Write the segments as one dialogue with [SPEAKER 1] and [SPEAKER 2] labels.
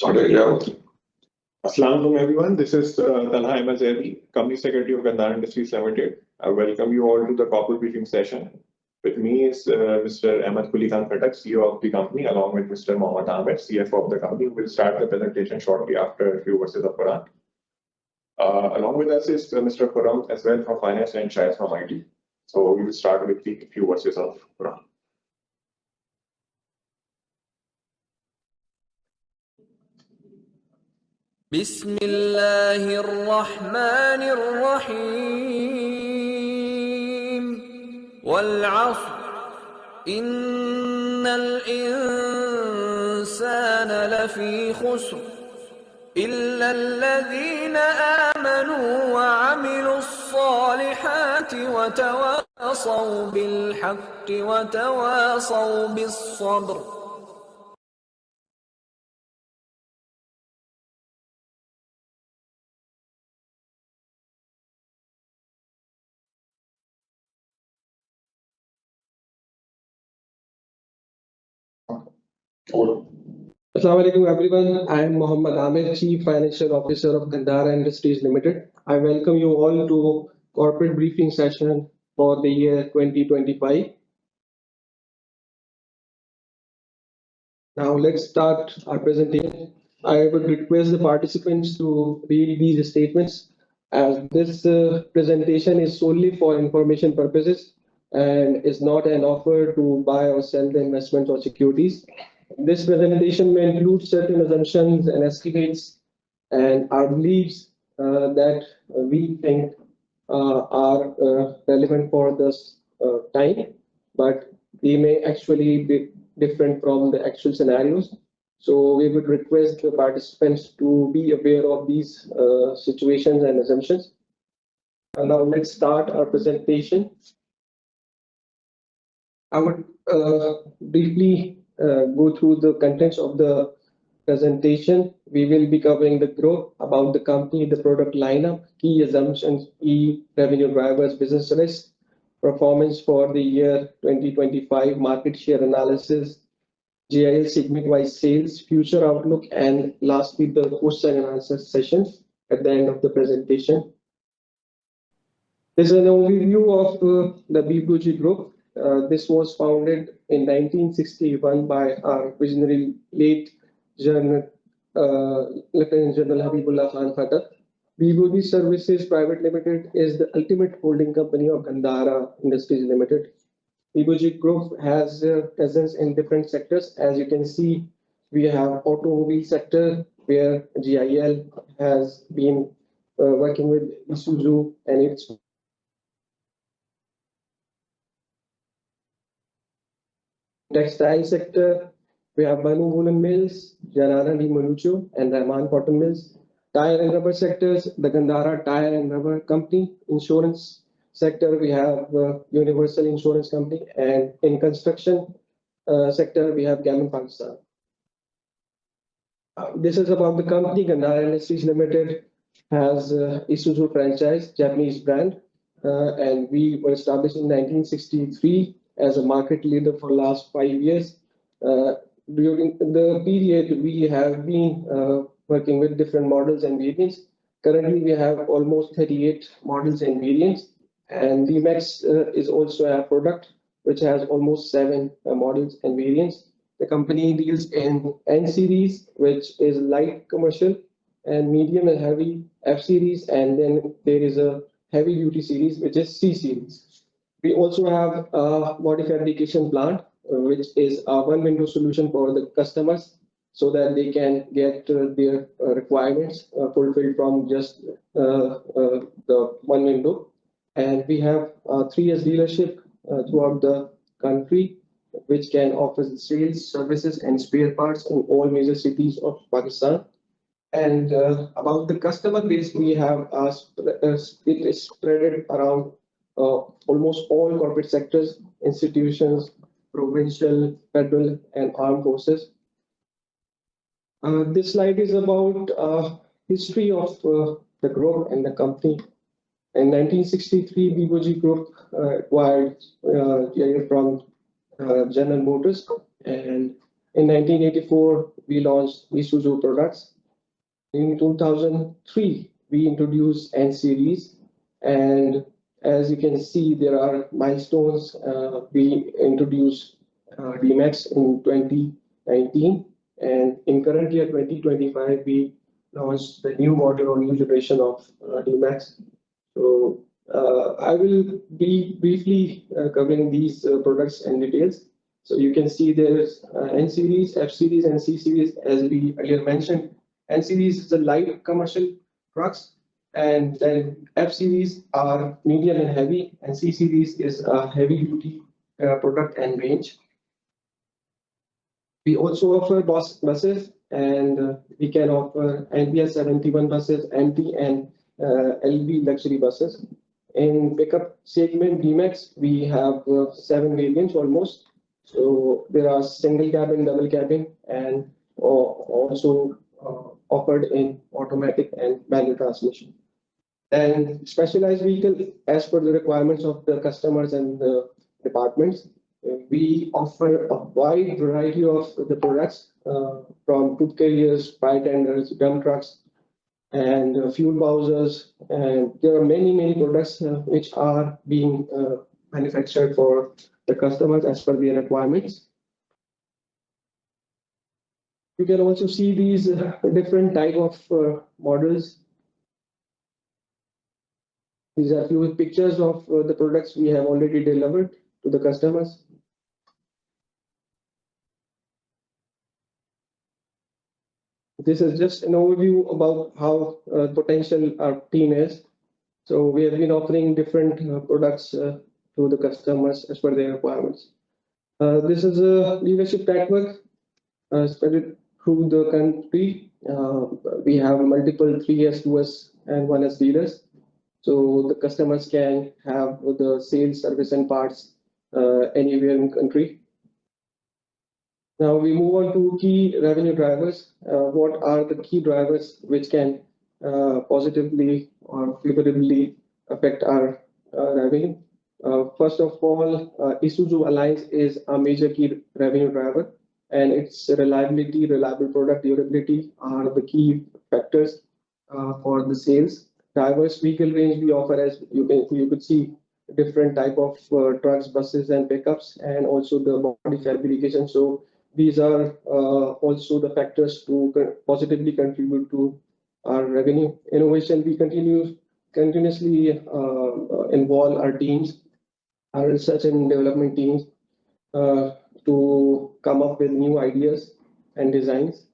[SPEAKER 1] Assalamu alaikum everyone. This is Talha Ahmed Zaidi, Company Secretary of Ghandhara Industries Limited. I welcome you all to the corporate briefing session. With me is Mr. Ahmed Kuli Khan Khattak, CEO of the company, along with Mr. Mohammed Ahmed, CFO of the company. We'll start the presentation shortly after a few verses of Quran. Along with us is Mr. Khurram as well from Finance and Shahid from IT. So we will start with the few verses of Quran.
[SPEAKER 2] بسم الله الرحمن الرحيم والعصر إن الإنسان لفي خسر إلا الذين آمنوا وعملوا الصالحات وتواصوا بالحق وتواصوا بالصبر.
[SPEAKER 3] Assalamu alaikum everyone. I am Mohammed Ahmed, Chief Financial Officer of Ghandhara Industries Limited. I welcome you all to corporate briefing session for the year 2025. Now let's start our presentation. I would request the participants to read these statements as this presentation is solely for information purposes and is not an offer to buy or sell the investments or securities. This presentation may include certain assumptions and estimates and our beliefs that we think are relevant for this time, but they may actually be different from the actual scenarios. So we would request the participants to be aware of these situations and assumptions. And now let's start our presentation. I would briefly go through the contents of the presentation. We will be covering the growth, about the company, the product lineup, key assumptions, key revenue drivers, business risk, performance for the year 2025, market share analysis, GIL segment-wise sales, future outlook, and lastly, the question and answer sessions at the end of the presentation. This is an overview of the BBG Group. This was founded in 1961 by our visionary late Lieutenant General Habibullah Khan Khattak. BBG Services Private Limited is the ultimate holding company of Ghandhara Industries Limited. BBG Group has presence in different sectors. As you can see, we have automobile sector where GIL has been working with Isuzu and its textile sector. We have Banu Woolen Mills, Janana Di Manucho, and Rahman Cotton Mills. Tire and rubber sectors, the Ghandhara Tire and Rubber Company. Insurance sector, we have Universal Insurance Company. And in construction sector, we have Gammon Pakistan. This is about the company. Ghandhara Industries Limited has Isuzu franchise, Japanese brand. And we were established in 1963 as a market leader for last 5 years. During the period, we have been working with different models and variants. Currently, we have almost 38 models and variants. And VMAX is also a product which has almost 7 models and variants. The company deals in N series, which is light commercial, and medium and heavy F series. And then there is a heavy duty series, which is C series. We also have a body fabrication plant, which is a one-window solution for the customers so that they can get their requirements fulfilled from just the one window. And we have 3 years dealership throughout the country, which can offer sales, services, and spare parts in all major cities of Pakistan. And about the customer base, we have it is spread around almost all corporate sectors, institutions, provincial, federal, and armed forces. This slide is about history of the group and the company. In 1963, BBG Group acquired GIL from General Motors, and In 1984, we launched Isuzu products. In 2003, we introduced N series, and as you can see, there are milestones. We introduced DMAX in 2019, and in current year 2025, we launched the new model or new generation of DMAX. So I will be briefly covering these products and details. So you can see there's N series, F series, and C series, as we earlier mentioned. N series is the light commercial trucks, and then F series are medium and heavy, and C series is a heavy duty product and range. We also offer buses, and we can offer NBS 71 buses, MT, and LV luxury buses. In pickup segment DMAX, we have 7 variants almost. So there are single cabin, double cabin, and also offered in automatic and manual transmission. And specialized vehicle, as per the requirements of the customers and the departments, we offer a wide variety of the products from food carriers, fire tenders, dump trucks, and fuel bowsers. And there are many products which are being manufactured for the customers as per their requirements. You can also see these different type of models. These are few pictures of the products we have already delivered to the customers. This is just an overview about how potential our team is. So we have been offering different products to the customers as per their requirements. This is a leadership network spread through the country. We have multiple 3S, 2S, and 1S dealers. So the customers can have the sales, service, and parts anywhere in the country. Now we move on to key revenue drivers. What are the key drivers which can positively or favorably affect our revenue? First of all, Isuzu Alliance is a major key revenue driver, and its reliability, reliable product durability are the key factors for the sales. Diverse vehicle range we offer, as you could see, different type of trucks, buses, and pickups, and also the body fabrication. So these are also the factors to positively contribute to our revenue. Innovation, we continuously involve our teams, our research and development teams, to come up with new ideas and designs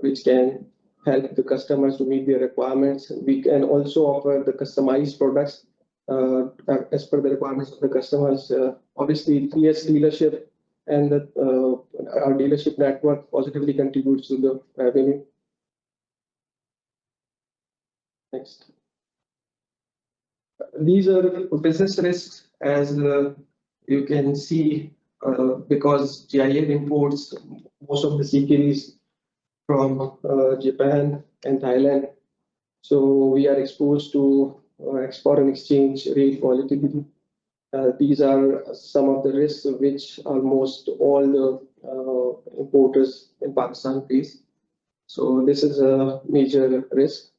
[SPEAKER 3] which can help the customers to meet their requirements. We can also offer the customized products as per the requirements of the customers. Obviously, 3S dealership and our dealership network positively contributes to the revenue. Next. These are business risks, as you can see, because GIA imports most of the series from Japan and Thailand. So we are exposed to export and exchange rate volatility. These are some of the risks which almost all the importers in Pakistan face. So this is a major risk.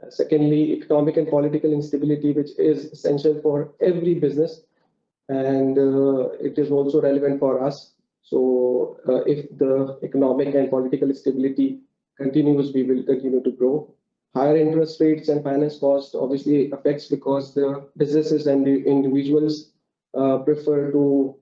[SPEAKER 3] Secondly, economic and political instability, which is essential for every business, and it is also relevant for us. So if the economic and political stability continues, we will continue to grow. Higher interest rates and finance cost obviously affects, because the businesses and the individuals prefer to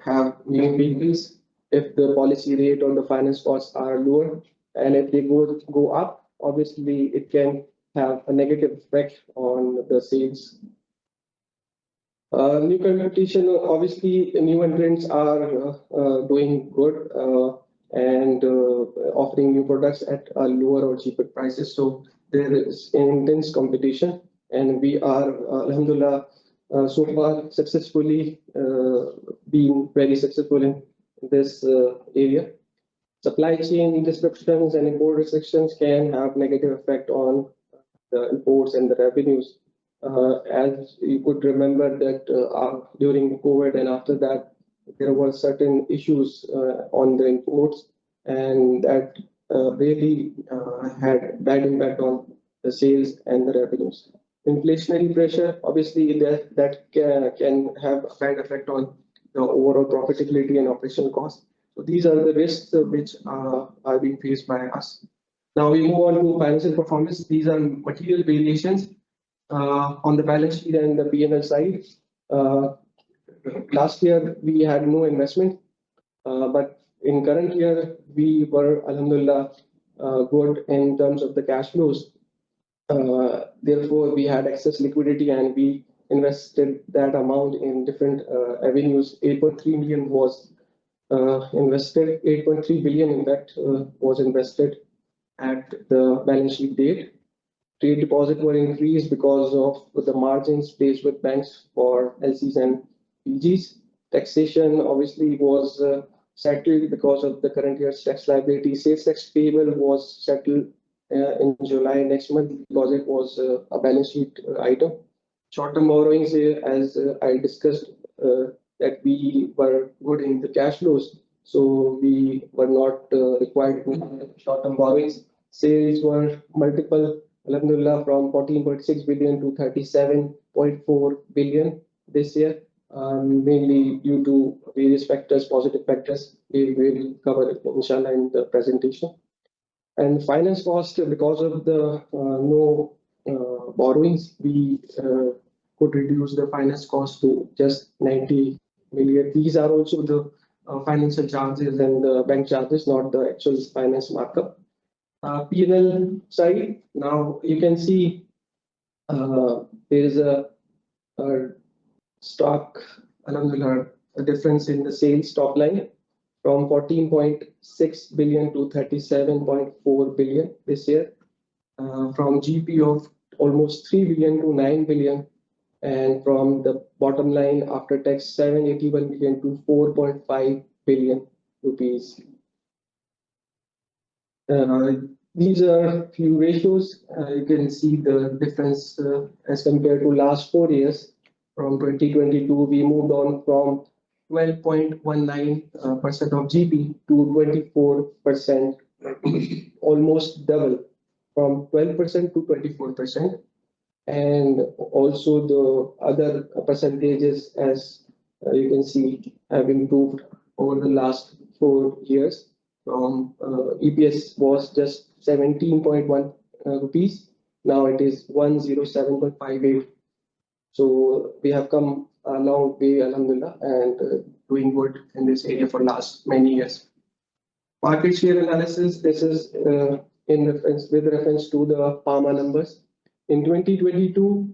[SPEAKER 3] have new vehicles if the policy rate or the finance costs are lower, and if they go up, obviously it can have a negative effect on the sales. New competition, obviously new entrants are doing good and offering new products at lower or cheaper prices. So there is intense competition, and we are, alhamdulillah, so far successfully being very successful in this area. Supply chain disruptions and import restrictions can have negative effect on the imports and the revenues. As you could remember that during COVID and after that, there were certain issues on the imports, and that really had bad impact on the sales and the revenues. Inflationary pressure, obviously, that can have a bad effect on the overall profitability and operational costs. So these are the risks which are being faced by us. Now we move on to financial performance. These are material variations on the balance sheet and the P&L side. Last year we had no investment, but in current year we were, alhamdulillah, good in terms of the cash flows. Therefore, we had excess liquidity and we invested that amount in different avenues. 8.3 million was invested, 8.3 billion in fact was invested at the balance sheet date. Trade deposit were increased because of the margins placed with banks for LCs and PGs. Taxation obviously was settled because of the current year's tax liability. Sales tax payable was settled in July next month because it was a balance sheet item. Short-term borrowings, as I discussed, that we were good in the cash flows, so we were not required to short-term borrowings. Sales were multiple, alhamdulillah, from 14.6 billion to 37.4 billion this year, mainly due to various factors, positive factors. We will cover it, inshallah, in the presentation. And finance cost, because of the no borrowings, we could reduce the finance cost to just 90 million. These are also the financial charges and the bank charges, not the actual finance markup. P&L side, now you can see there is a stock, alhamdulillah, a difference in the sales top line from 14.6 billion to 37.4 billion this year, from GP of almost 3 billion to 9 billion, and from the bottom line after tax 781 billion to 4.5 billion rupees. These are few ratios. You can see the difference as compared to last 4 years. From 2022, we moved on from 12.19% of GP to 24%, almost double, from 12% to 24%. And also the other percentages, as you can see, have improved over the last 4 years. From EPS was just 17.1 rupees. Now it is 107.58. So we have come a long way, alhamdulillah, and doing good in this area for last many years. Market share analysis, this is with reference to the PAMA numbers. In 2022,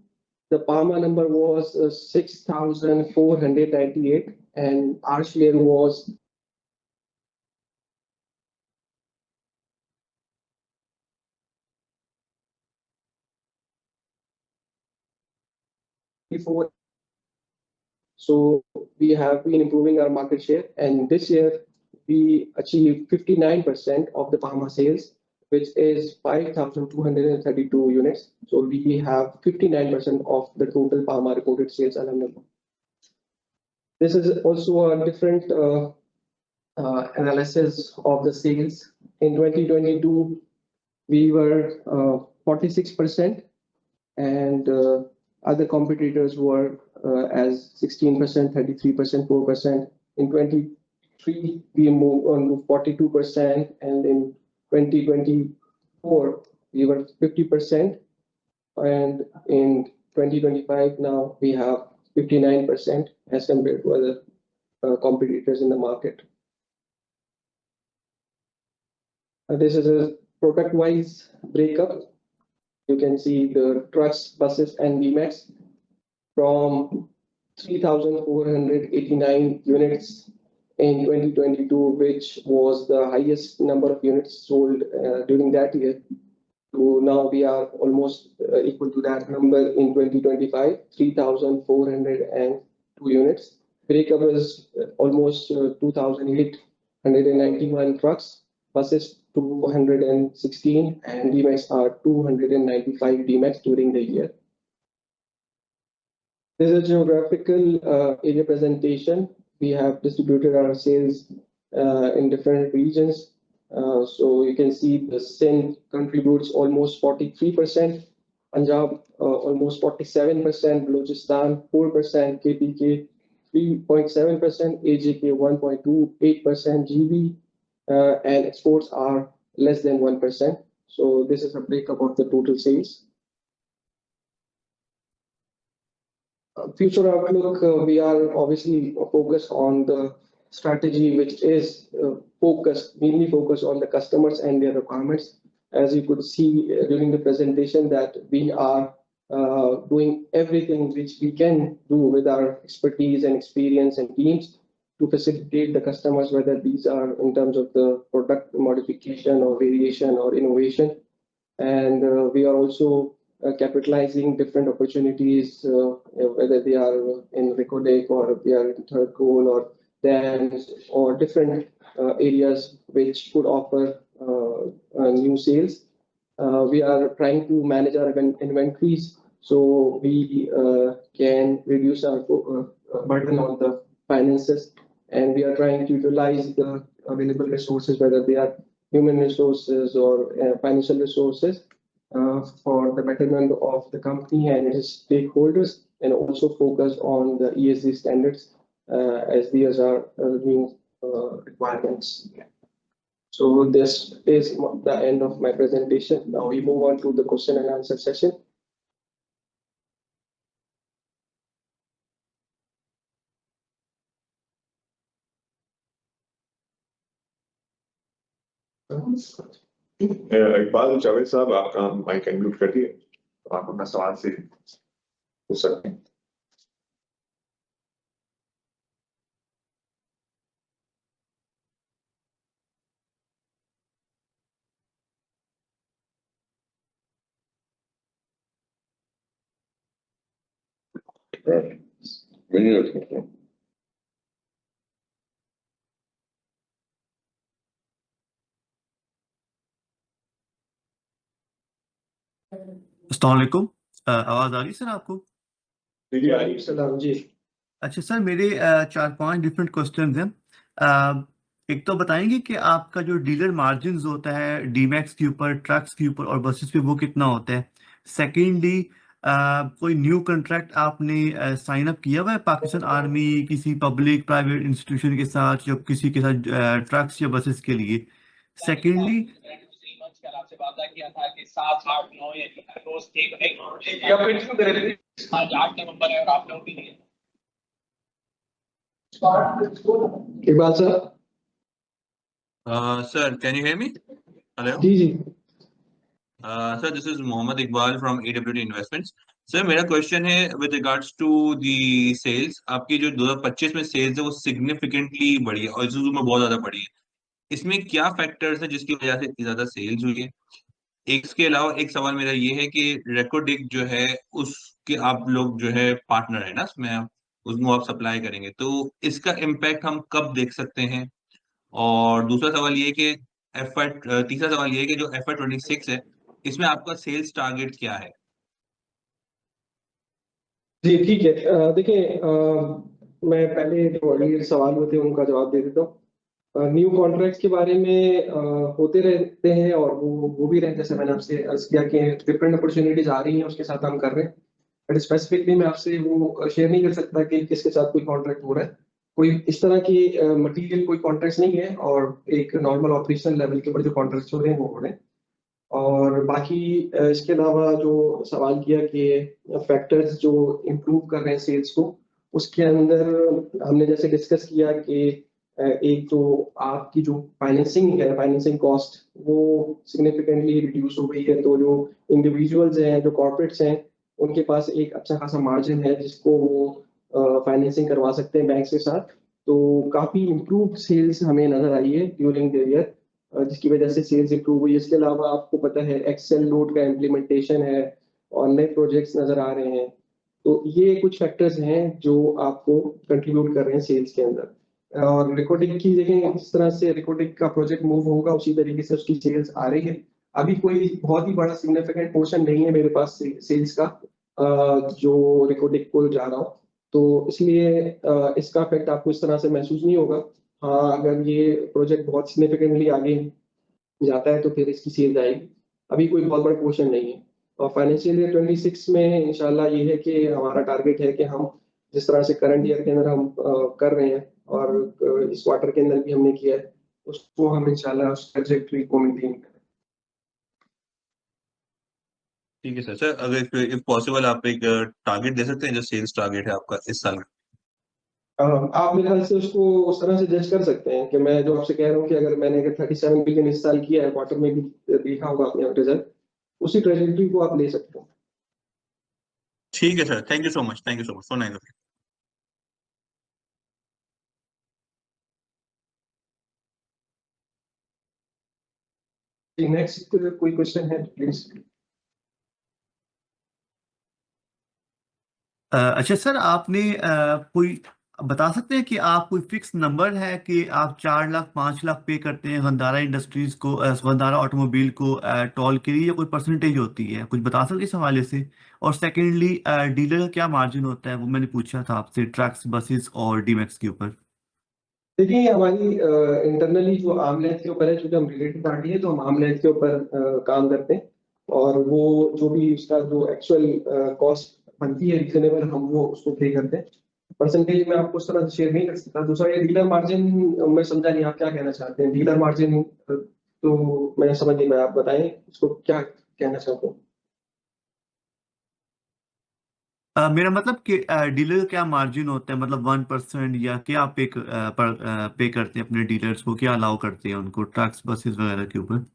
[SPEAKER 3] the PAMA number was 6,498 and our share was before. So we have been improving our market share, and this year we achieved 59% of the PAMA sales, which is 5,232 units. So we have 59% of the total PAMA reported sales, alhamdulillah. This is also a different analysis of the sales. In 2022, we were 46%, and other competitors were as 16%, 33%, 4%. In 23, we moved on to 42%, and in 2024, we were 50%, and in 2025, now we have 59% as compared to other competitors in the market. This is a product-wise breakup. You can see the trucks, buses, and VMAX from 3,489 units in 2022, which was the highest number of units sold during that year. So now we are almost equal to that number in 2025, 3,402 units. Breakup is almost 2,891 trucks, buses 216, and DMAX are 295 DMAX during the year. This is a geographical area presentation. we have distributed our sales in different regions. So you can see the Sindh contributes almost 43%, Punjab almost 47%, Balochistan 4%, KPK 3.7%, AJK 1.28%, GB, and exports are less than 1%. So this is a breakup of the total sales. Future outlook, we are obviously focused on the strategy, which is mainly focused on the customers and their requirements. As you could see during the presentation, that we are doing everything which we can do with our expertise and experience and teams to facilitate the customers, whether these are in terms of the product modification or variation or innovation. And we are also capitalizing different opportunities, whether they are in Recodec or they are in third coal or dams or different areas which could offer new sales. We are trying to manage our inventories so we can reduce our burden on the finances, and we are trying to utilize the available resources, whether they are human resources or financial resources, for the betterment of the company and its stakeholders, and also focus on the ESG standards as these are new requirements. So this is the end of my presentation. Now we move on to the question and answer session.
[SPEAKER 1] Iqbal Javed साहब, आपका mic unmute कर दिए, तो आप अपना सवाल से पूछ सकते हैं।
[SPEAKER 4] अस्सलाम वालेकुम। आवाज आ रही है सर आपको?
[SPEAKER 1] जी, आ रही है।
[SPEAKER 3] सलाम जी।
[SPEAKER 4] अच्छा सर, मेरे 4-5 डिफरेंट क्वेश्चंस हैं। एक तो बताएंगे कि आपका जो डीलर मार्जिन्स होता है डीमैक्स के ऊपर, ट्रक्स के ऊपर और बसेस पे, वो कितना होता है? सेकेंडली, कोई न्यू कॉन्ट्रैक्ट आपने साइन अप किया हुआ है पाकिस्तान आर्मी, किसी पब्लिक प्राइवेट इंस्टीट्यूशन के साथ या किसी के साथ ट्रक्स या बसेस के लिए? सेकेंडली,
[SPEAKER 5] आपसे वादा किया था कि 7, 8, 9 या रोज आज 8 नवंबर है और आपने वो भी नहीं।
[SPEAKER 3] Iqbal sir.
[SPEAKER 5] Sir, can you hear me? Hello.
[SPEAKER 3] जी जी।
[SPEAKER 5] Sir, this is Mohammed Iqbal from AWD Investments. Sir, मेरा क्वेश्चन है with regards to the sales. आपकी जो 2025 में सेल्स है वो सिग्निफिकेंटली बढ़ी है और इसूजू में बहुत ज्यादा बढ़ी है। इसमें क्या फैक्टर्स है जिसकी वजह से इतनी ज्यादा सेल्स हुई है? इसके अलावा एक सवाल मेरा ये है कि रेकोडिक जो है उसके आप लोग जो है पार्टनर है ना, उसमें उसको आप सप्लाई करेंगे, तो इसका इम्पैक्ट हम कब देख सकते हैं? और दूसरा सवाल ये है कि तीसरा सवाल ये है कि जो FY26 है इसमें आपका सेल्स टारगेट क्या है?
[SPEAKER 3] जी ठीक है। देखिए, मैं पहले जो अगले सवाल होते हैं उनका जवाब दे देता हूँ। न्यू कॉन्ट्रैक्ट्स के बारे में होते रहते हैं और वो भी रहते हैं। जैसे मैंने आपसे अर्ज किया कि डिफरेंट अपॉर्चुनिटीज आ रही हैं, उसके साथ हम कर रहे हैं, बट स्पेसिफिकली मैं आपसे वो शेयर नहीं कर सकता कि किसके साथ कोई कॉन्ट्रैक्ट हो रहा है। कोई इस तरह की मटेरियल कोई कॉन्ट्रैक्ट नहीं है, और एक नॉर्मल ऑपरेशनल लेवल के ऊपर जो कॉन्ट्रैक्ट हो रहे हैं वो हो रहे हैं। और बाकी इसके अलावा जो सवाल किया कि फैक्टर्स जो इम्प्रूव कर रहे हैं सेल्स को, उसके अंदर हमने जैसे डिस्कस किया कि एक तो आपकी जो फाइनेंसिंग है, फाइनेंसिंग कॉस्ट वो सिग्निफिकेंटली रिड्यूस हो गई है। तो जो इंडिविजुअल्स हैं, जो कॉर्पोरेट्स हैं, उनके पास एक अच्छा खासा मार्जिन है जिसको वो फाइनेंसिंग करवा सकते हैं बैंक के साथ। तो काफी इम्प्रूव सेल्स हमें नजर आई है ड्यूरिंग द ईयर, जिसकी वजह से सेल्स इंप्रूव हुई। इसके अलावा आपको पता है एक्सेल नोट का इम्प्लीमेंटेशन है और नए प्रोजेक्ट्स नजर आ रहे हैं। तो ये कुछ फैक्टर्स हैं जो आपको कंट्रीब्यूट कर रहे हैं सेल्स के अंदर। और रिकॉर्डिंग की देखें, इस तरह से रिकॉर्डिंग का प्रोजेक्ट मूव होगा उसी तरीके से उसकी सेल्स आ रही है। अभी कोई बहुत ही बड़ा सिग्निफिकेंट पोर्शन नहीं है मेरे पास सेल्स का जो रिकॉर्डिंग को जा रहा हो। तो इसलिए इसका इफेक्ट आपको इस तरह से महसूस नहीं होगा। हाँ, अगर ये प्रोजेक्ट बहुत सिग्निफिकेंटली आगे जाता है तो फिर इसकी सेल आएगी। अभी कोई बहुत बड़ा पोर्शन नहीं है। और फाइनेंशियल ईयर 26 में इंशाल्लाह ये है कि हमारा टारगेट है कि हम जिस तरह से करंट ईयर के अंदर हम कर रहे हैं और इस क्वार्टर के अंदर भी हमने किया है, उसको हम इंशाल्लाह उस ट्रैजेक्टरी को मेंटेन करें।
[SPEAKER 5] ठीक है सर। सर अगर इफ पॉसिबल आप एक टारगेट दे सकते हैं जो सेल्स टारगेट है आपका इस साल का।
[SPEAKER 3] आप मेरे ख्याल से उसको उस तरह से जज कर सकते हैं कि मैं जो आपसे कह रहा हूँ कि अगर मैंने 37 बिलियन इस साल किया है, क्वार्टर में भी देखा होगा आपने रिजल्ट, उसी ट्रेजेक्टरी को आप ले सकते हैं।
[SPEAKER 5] ठीक है sir, thank you so much, thank you so much for nine.
[SPEAKER 3] Next कोई क्वेश्चन है प्लीज?
[SPEAKER 4] अच्छा सर, आपने कोई बता सकते हैं कि आप कोई फिक्स नंबर है कि आप 4 लाख 5 लाख पे करते हैं गंधारा इंडस्ट्रीज को, गंधारा ऑटोमोबाइल को टोल के लिए, या कोई परसेंटेज होती है? कुछ बता सकते हैं इस हवाले से? और सेकेंडली, डीलर का क्या मार्जिन होता है, वो मैंने पूछा था आपसे ट्रक्स बसेस और डीमैक्स के ऊपर।
[SPEAKER 3] देखिए, ये हमारी इंटरनली जो आर्म लेंथ के ऊपर है, चूंकि हम रिलेटेड पार्टी है तो हम आर्म लेंथ के ऊपर काम करते हैं। और वो जो भी उसका जो एक्चुअल कॉस्ट बनती है रीजनेबल, हम वो उसको पे करते हैं। परसेंटेज में आपको उस तरह से शेयर नहीं कर सकता। दूसरा, ये डीलर मार्जिन मैं समझा नहीं आप क्या कहना चाहते हैं। डीलर मार्जिन तो मैं समझ नहीं, मैं आप बताएं इसको क्या कहना चाहते हैं।
[SPEAKER 4] मेरा मतलब कि डीलर का क्या मार्जिन होता है, मतलब 1% या क्या पे करते हैं अपने डीलर्स को, क्या अलाउ करते हैं उनको ट्रक्स बसेस वगैरह के ऊपर?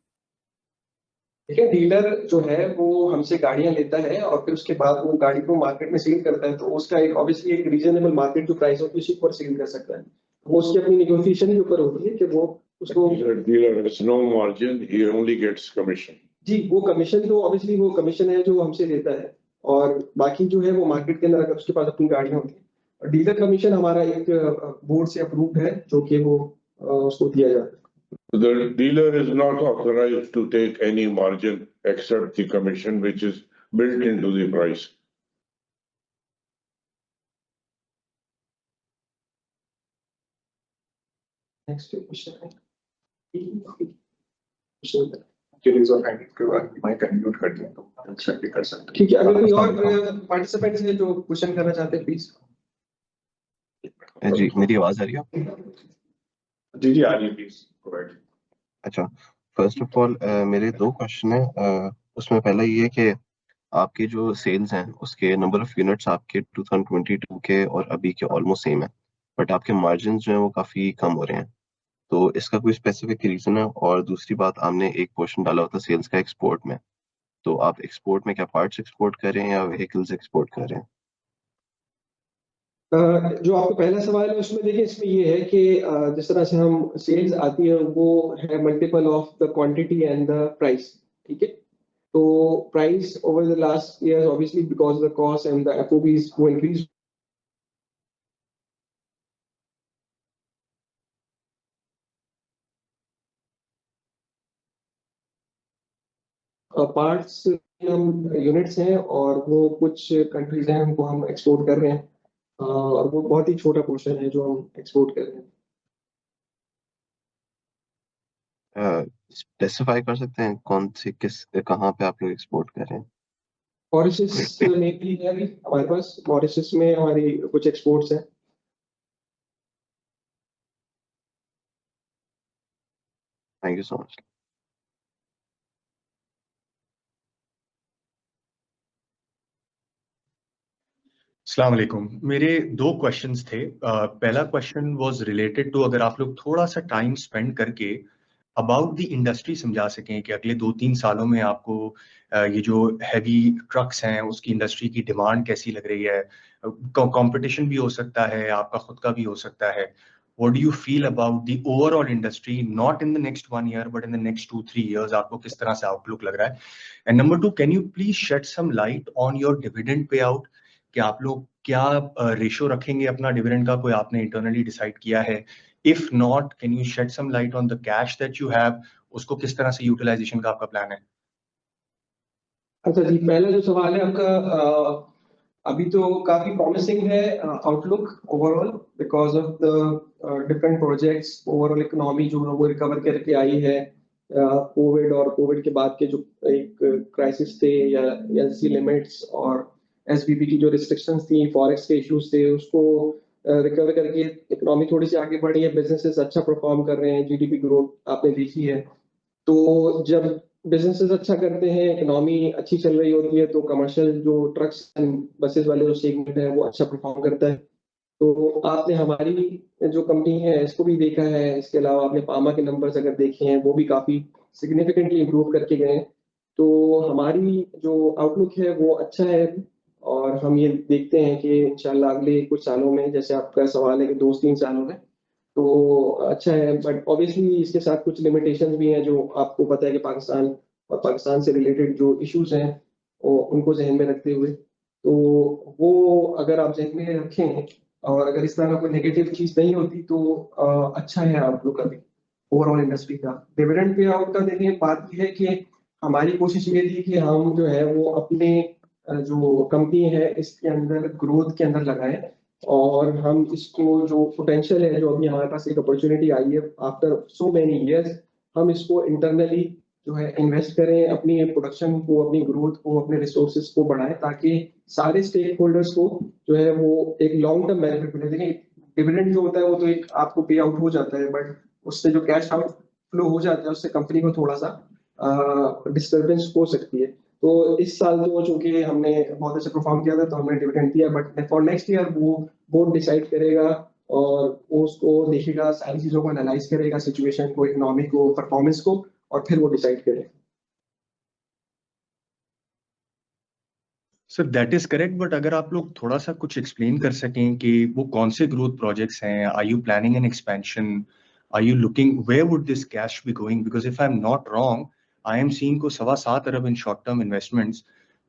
[SPEAKER 3] देखिए, डीलर जो है वो हमसे गाड़ियां लेता है और फिर उसके बाद वो गाड़ी को मार्केट में सेल करता है, तो उसका एक ऑब्वियसली एक रीजनेबल मार्केट जो प्राइस होती है उसी पर सेल कर सकता है। वो उसकी अपनी निगोशिएशन के ऊपर होती है कि वो उसको।
[SPEAKER 6] Dealer has no margin, he only gets commission.
[SPEAKER 3] जी, वो कमीशन तो ऑब्वियसली वो कमीशन है जो हमसे लेता है। और बाकी जो है वो मार्केट के अंदर अगर उसके पास अपनी गाड़ियां होती है, डीलर कमीशन हमारा एक बोर्ड से अप्रूव्ड है जो कि वो उसको दिया जाता है।
[SPEAKER 6] The dealer is not authorized to take any margin except the commission which is built into the price.
[SPEAKER 3] Next question है।
[SPEAKER 1] Series of hand के बाद माइक अनम्यूट कर दिया तो अच्छा भी कर सकते हैं।
[SPEAKER 3] ठीक है, अगर कोई और पार्टिसिपेंट्स है जो क्वेश्चन करना चाहते हैं प्लीज।
[SPEAKER 7] जी, मेरी आवाज आ रही है?
[SPEAKER 1] जी जी, आ रही है, प्लीज गो अहेड।
[SPEAKER 7] अच्छा, फर्स्ट ऑफ ऑल मेरे 2 क्वेश्चन है। उसमें पहला ये है कि आपके जो सेल्स हैं उसके नंबर ऑफ यूनिट्स आपके 2022 के और अभी के ऑलमोस्ट सेम है, बट आपके मार्जिन जो है वो काफी कम हो रहे हैं। तो इसका कोई स्पेसिफिक रीजन है? और दूसरी बात, आपने एक पोर्शन डाला होता सेल्स का एक्सपोर्ट में, तो आप एक्सपोर्ट में क्या पार्ट्स एक्सपोर्ट कर रहे हैं या व्हीकल्स एक्सपोर्ट कर रहे हैं?
[SPEAKER 3] जो आपका पहला सवाल है उसमें देखिए, इसमें ये है कि जिस तरह से हम सेल्स आती है वो है multiple of the quantity and the price. ठीक है, तो price over the last year obviously because the cost and the FOBs वो इंक्रीज। पार्ट्स हम यूनिट्स हैं और वो कुछ कंट्रीज हैं उनको हम एक्सपोर्ट कर रहे हैं। और वो बहुत ही छोटा पोर्शन है जो हम एक्सपोर्ट कर रहे हैं।
[SPEAKER 7] स्पेसिफाई कर सकते हैं कौन से किस कहाँ पे आप लोग एक्सपोर्ट कर रहे हैं?
[SPEAKER 3] मॉरिशस में भी है अभी हमारे पास, मॉरिशस में हमारी कुछ एक्सपोर्ट्स हैं।
[SPEAKER 7] Thank you so much.
[SPEAKER 8] अस्सलाम वालेकुम। मेरे 2 क्वेश्चंस थे। पहला क्वेश्चन वाज रिलेटेड टू, अगर आप लोग थोड़ा सा टाइम स्पेंड करके अबाउट द इंडस्ट्री समझा सकें कि अगले 2-3 सालों में आपको ये जो हैवी ट्रक्स हैं उसकी इंडस्ट्री की डिमांड कैसी लग रही है। कंपटीशन भी हो सकता है, आपका खुद का भी हो सकता है। What do you feel about the overall industry, not in the next 1 year but in the next 2-3 years, आपको किस तरह से आउटलुक लग रहा है? And number 2, can you please shed some light on your dividend payout, कि आप लोग क्या रेशियो रखेंगे अपना डिविडेंड का, कोई आपने इंटरनली डिसाइड किया है? If not, can you shed some light on the cash that you have, उसको किस तरह से यूटिलाइजेशन का आपका प्लान है?
[SPEAKER 3] अच्छा जी, पहला जो सवाल है आपका अभी तो काफी प्रॉमिसिंग है outlook overall because of the different projects. Overall economy जो है वो रिकवर करके आई है। कोविड और कोविड के बाद के जो एक क्राइसिस थे या एलसी लिमिट्स और एसबीबी की जो रिस्ट्रिक्शंस थी, फॉरेक्स के इश्यूज थे, उसको रिकवर करके इकोनॉमी थोड़ी सी आगे बढ़ी है। बिजनेसेस अच्छा परफॉर्म कर रहे हैं, जीडीपी ग्रोथ आपने देखी है। तो जब बिजनेसेस अच्छा करते हैं, इकोनॉमी अच्छी चल रही होती है, तो कमर्शियल जो ट्रक्स एंड बसेस वाले जो सेगमेंट है वो अच्छा परफॉर्म करता है। तो आपने हमारी जो कंपनी है इसको भी देखा है। इसके अलावा आपने पामा के नंबर्स अगर देखे हैं वो भी काफी सिग्निफिकेंटली इंप्रूव करके गए हैं। तो हमारी जो आउटलुक है वो अच्छा है। और हम ये देखते हैं कि इंशाल्लाह अगले कुछ सालों में, जैसे आपका सवाल है कि 2-3 सालों में, तो अच्छा है। बट ऑब्वियसली इसके साथ कुछ लिमिटेशंस भी हैं जो आपको पता है कि पाकिस्तान और पाकिस्तान से रिलेटेड जो इश्यूज हैं उनको जहन में रखते हुए, तो वो अगर आप जहन में रखें और अगर इस तरह का कोई नेगेटिव चीज नहीं होती तो अच्छा है आप लोग का भी ओवरऑल इंडस्ट्री का। डिविडेंड पे आउट का देखें, बात यह है कि हमारी कोशिश ये थी कि हम जो है वो अपने जो कंपनी है इसके अंदर ग्रोथ के अंदर लगाएं और हम इसको जो पोटेंशियल है, जो अभी हमारे पास एक अपॉर्चुनिटी आई है आफ्टर सो मेनी इयर्स, हम इसको इंटरनली जो है इन्वेस्ट करें, अपनी प्रोडक्शन को, अपनी ग्रोथ को, अपने रिसोर्सेज को बढ़ाएं, ताकि सारे स्टेक होल्डर्स को जो है वो एक लॉन्ग टर्म बेनिफिट मिले। देखिए, डिविडेंड जो होता है वो तो एक आपको पे आउट हो जाता है, बट उससे जो कैश आउट फ्लो हो जाता है उससे कंपनी को थोड़ा सा डिस्टर्बेंस हो सकती है। तो इस साल तो चूंकि हमने बहुत अच्छा परफॉर्म किया था तो हमने डिविडेंड दिया, बट फॉर नेक्स्ट ईयर वो बोर्ड डिसाइड करेगा और वो उसको देखेगा, सारी चीजों को एनालाइज करेगा, सिचुएशन को, इकोनॉमी को, परफॉर्मेंस को, और फिर वो डिसाइड करेगा।
[SPEAKER 8] Sir that is correct, but अगर आप लोग थोड़ा सा कुछ एक्सप्लेन कर सकें कि वो कौन से ग्रोथ प्रोजेक्ट्स हैं, are you planning an expansion, are you looking where would this cash be going, because if I am not wrong I am seeing को 7.25 अरब इन शॉर्ट टर्म इन्वेस्टमेंट्स।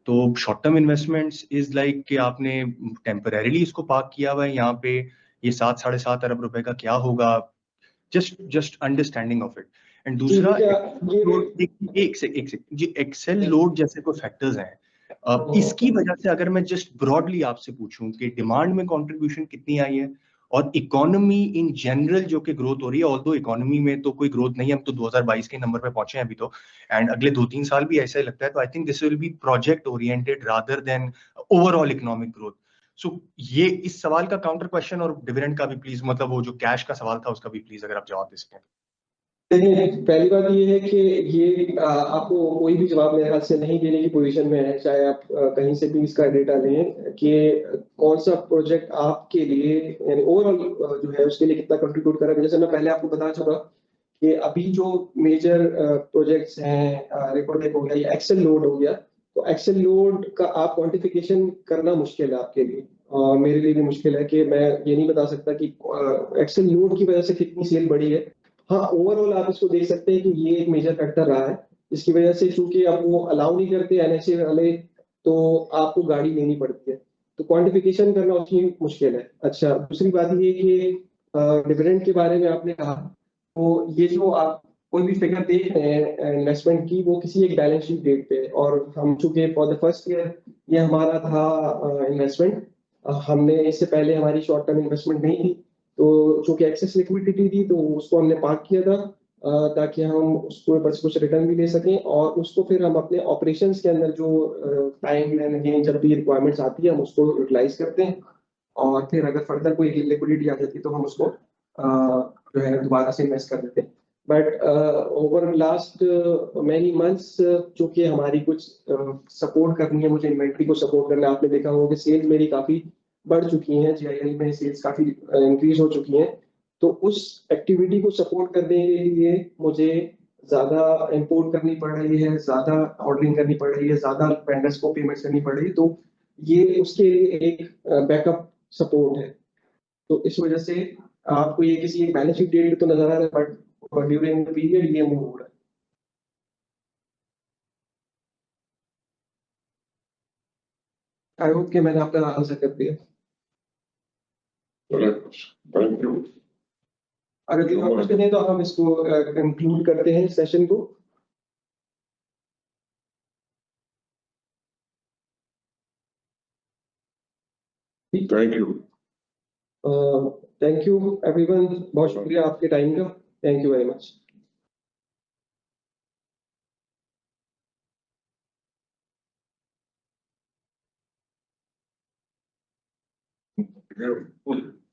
[SPEAKER 8] तो short term investments is like कि आपने temporarily इसको park किया हुआ है यहाँ पे, ये 7-7.5 अरब रुपए का क्या होगा, just understanding of it. And
[SPEAKER 3] जी
[SPEAKER 8] दूसरा,
[SPEAKER 3] ये
[SPEAKER 8] एक जी एक्सेल लोड जैसे कोई फैक्टर्स हैं, इसकी वजह से अगर मैं जस्ट ब्रॉडली आपसे पूछूं कि डिमांड में कंट्रीब्यूशन कितनी आई है और इकोनॉमी इन जनरल जो कि ग्रोथ हो रही है, ऑल्दो इकोनॉमी में तो कोई ग्रोथ नहीं है, हम तो 2022 के नंबर पे पहुंचे हैं अभी तो, एंड अगले 2-3 साल भी ऐसा ही लगता है, तो I think this will be project oriented rather than overall economic growth. So ये इस सवाल का काउंटर क्वेश्चन और डिविडेंड का भी प्लीज, मतलब वो जो कैश का सवाल था उसका भी प्लीज अगर आप जवाब दे सकें।
[SPEAKER 3] देखिए, पहली बात ये है कि ये आपको कोई भी जवाब मेरे ख्याल से नहीं देने की पोजीशन में है, चाहे आप कहीं से भी इसका डेटा लें कि कौन सा प्रोजेक्ट आपके लिए, यानी ओवरऑल जो है उसके लिए कितना कंट्रीब्यूट कर रहा है। जैसे मैं पहले आपको बता चुका कि अभी जो मेजर प्रोजेक्ट्स हैं, रिपोर्टेक हो गया या एक्सेल लोड हो गया, तो एक्सेल लोड का आप क्वांटिफिकेशन करना मुश्किल है आपके लिए, और मेरे लिए भी मुश्किल है कि मैं ये नहीं बता सकता कि एक्सेल लोड की वजह से कितनी सेल बढ़ी है। हाँ, ओवरऑल आप इसको देख सकते हैं कि ये एक मेजर फैक्टर रहा है, इसकी वजह से चूंकि अब वो अलाउ नहीं करते एनएचए वाले, तो आपको गाड़ी लेनी पड़ती है, तो क्वांटिफिकेशन करना उसकी मुश्किल है। अच्छा, दूसरी बात ये कि डिविडेंड के बारे में आपने कहा, तो ये जो आप कोई भी फिगर देख रहे हैं इन्वेस्टमेंट की, वो किसी एक बैलेंस शीट डेट पे है, और हम चूंकि फॉर द फर्स्ट ईयर ये हमारा था इन्वेस्टमेंट, हमने इससे पहले हमारी शॉर्ट टर्म इन्वेस्टमेंट नहीं थी, तो चूंकि एक्सेस लिक्विडिटी थी तो उसको हमने पार्क किया था ताकि हम उसको ऊपर से कुछ रिटर्न भी ले सकें, और उसको फिर हम अपने ऑपरेशंस के अंदर जो टाइम एंड अगेन जब भी रिक्वायरमेंट्स आती है हम उसको यूटिलाइज करते हैं, और फिर अगर फर्दर कोई लिक्विडिटी आ जाती है तो हम उसको जो है दोबारा से इन्वेस्ट कर देते हैं। But over last many months चूंकि हमारी कुछ सपोर्ट करनी है, मुझे इन्वेंट्री को सपोर्ट करना है, आपने देखा होगा कि सेल मेरी काफी बढ़ चुकी हैं, जीआईएल में सेल्स काफी इंक्रीज हो चुकी हैं, तो उस एक्टिविटी को सपोर्ट करने के लिए मुझे ज्यादा इंपोर्ट करनी पड़ रही है, ज्यादा ऑर्डरिंग करनी पड़ रही है, ज्यादा वेंडर्स को पेमेंट्स करनी पड़ रही है, तो ये उसके लिए एक बैकअप सपोर्ट है। तो इस वजह से आपको ये किसी एक बैलेंस शीट डेट तो नजर आ रहा है, बट ड्यूरिंग द पीरियड ये मूव हो रहा है। आई होप कि मैंने आपका आंसर कर दिया।
[SPEAKER 6] Thank you.
[SPEAKER 3] अगर कोई और क्वेश्चन है तो हम इसको कंक्लूड करते हैं सेशन को।
[SPEAKER 6] Thank you.
[SPEAKER 3] Thank you everyone, बहुत शुक्रिया आपके टाइम का, thank you very much.
[SPEAKER 6] Yeah.